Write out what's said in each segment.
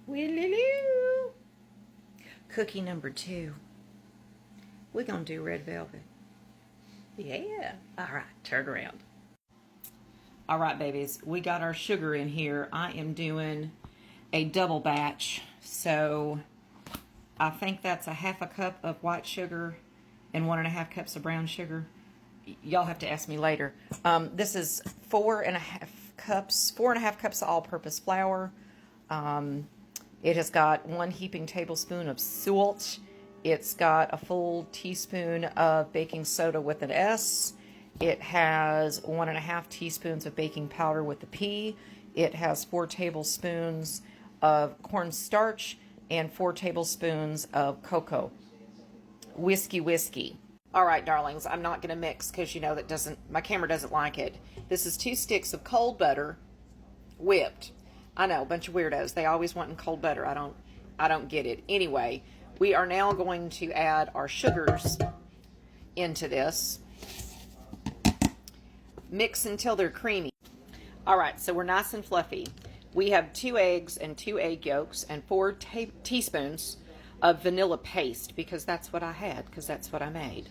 Wee-loo-loo. Cookie number 2. We're going to do red velvet. Yeah. All right, turn around. All right, babies, we got our sugar in here. I am doing a double batch. So I think that's a 1/2 cup of white sugar and 1.5 cups of brown sugar. Y'all have to ask me later. This is 4.5 cups of all-purpose flour. It has got 1 heaping tablespoon of salt. It's got a full teaspoon of baking soda with an S. It has 1.5 teaspoons of baking powder with a P. It has 4 tablespoons of cornstarch and 4 tablespoons of cocoa. Whiskey. All right, darlings, I'm not going to mix because you know my camera doesn't like it. This is 2 sticks of cold butter, whipped. I know, a bunch of weirdos. They always want cold butter. I don't get it. Anyway, we are now going to add our sugars into this. Mix until they're creamy. All right, so we're nice and fluffy. We have 2 eggs and 2 egg yolks and 4 teaspoons of vanilla paste because that's what I had, because that's what I made.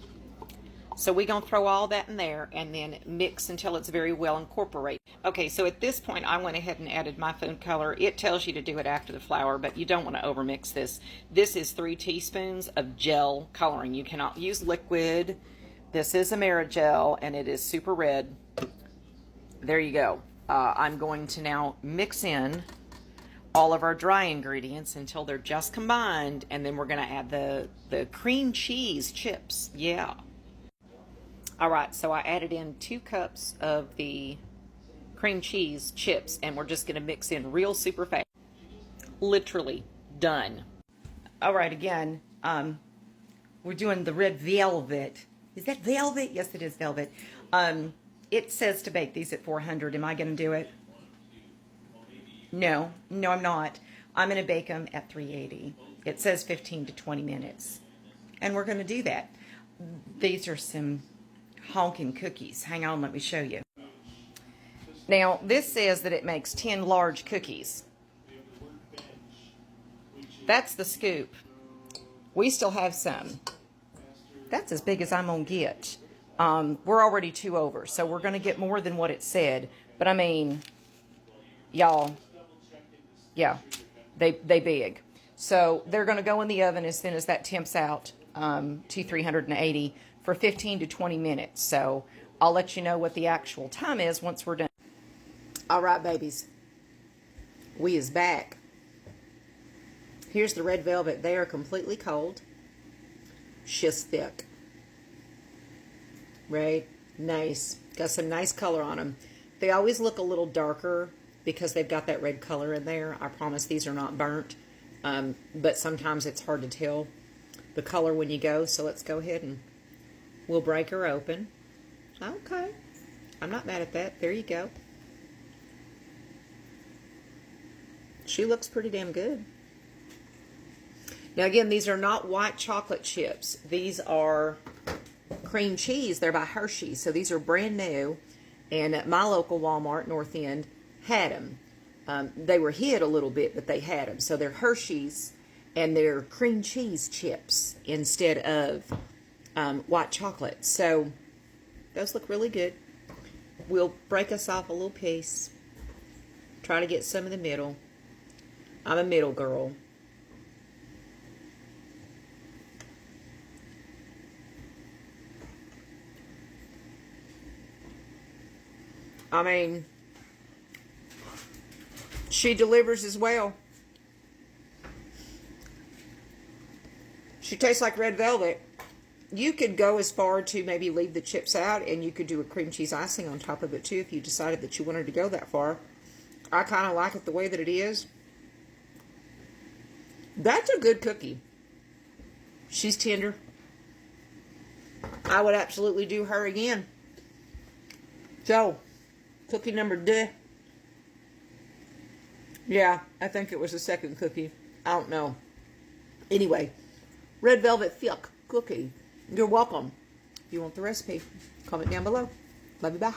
So we're going to throw all that in there and then mix until it's very well incorporated. Okay, so at this point, I went ahead and added my food color. It tells you to do it after the flour, but you don't want to overmix this. This is 3 teaspoons of gel coloring. You cannot use liquid. This is Amerigel, and it is super red. There you go. I'm going to now mix in all of our dry ingredients until they're just combined, and then we're going to add the cream cheese chips. Yeah. All right, so I added in 2 cups of the cream cheese chips, and we're just going to mix in real super fast. Literally done. All right, again, we're doing the red velvet. Is that velvet? Yes, it is velvet. It says to bake these at 400. Am I going to do it? No, I'm not. I'm going to bake them at 380. It says 15 to 20 minutes. And we're going to do that. These are some honking cookies. Hang on, let me show you. Now, this says that it makes 10 large cookies. That's the scoop. We still have some. That's as big as I'm going to get. We're already 2 over, so we're going to get more than what it said. But I mean, y'all, yeah, they big. So they're going to go in the oven as soon as that temps out to 380 for 15 to 20 minutes. So I'll let you know what the actual time is once we're done. All right, babies, we is back. Here's the red velvet. They are completely cold. She's thick. Right? Nice. Got some nice color on them. They always look a little darker because they've got that red color in there. I promise these are not burnt. But sometimes it's hard to tell the color when you go. So let's go ahead and we'll break her open. Okay. I'm not mad at that. There you go. She looks pretty damn good. Now again, these are not white chocolate chips. These are cream cheese. They're by Hershey's. So these are brand new. And at my local Walmart, North End, had them. They were hid a little bit, but they had them. So they're Hershey's and they're cream cheese chips instead of white chocolate. So those look really good. We'll break us off a little piece. Try to get some in the middle. I'm a middle girl. I mean, she delivers as well. She tastes like red velvet. You could go as far to maybe leave the chips out, and you could do a cream cheese icing on top of it too if you decided that you wanted to go that far. I kind of like it the way that it is. That's a good cookie. She's tender. I would absolutely do her again. So, cookie number 2. Yeah, I think it was the second cookie. I don't know. Anyway, red velvet thick cookie. You're welcome. If you want the recipe, comment down below. Love you, bye.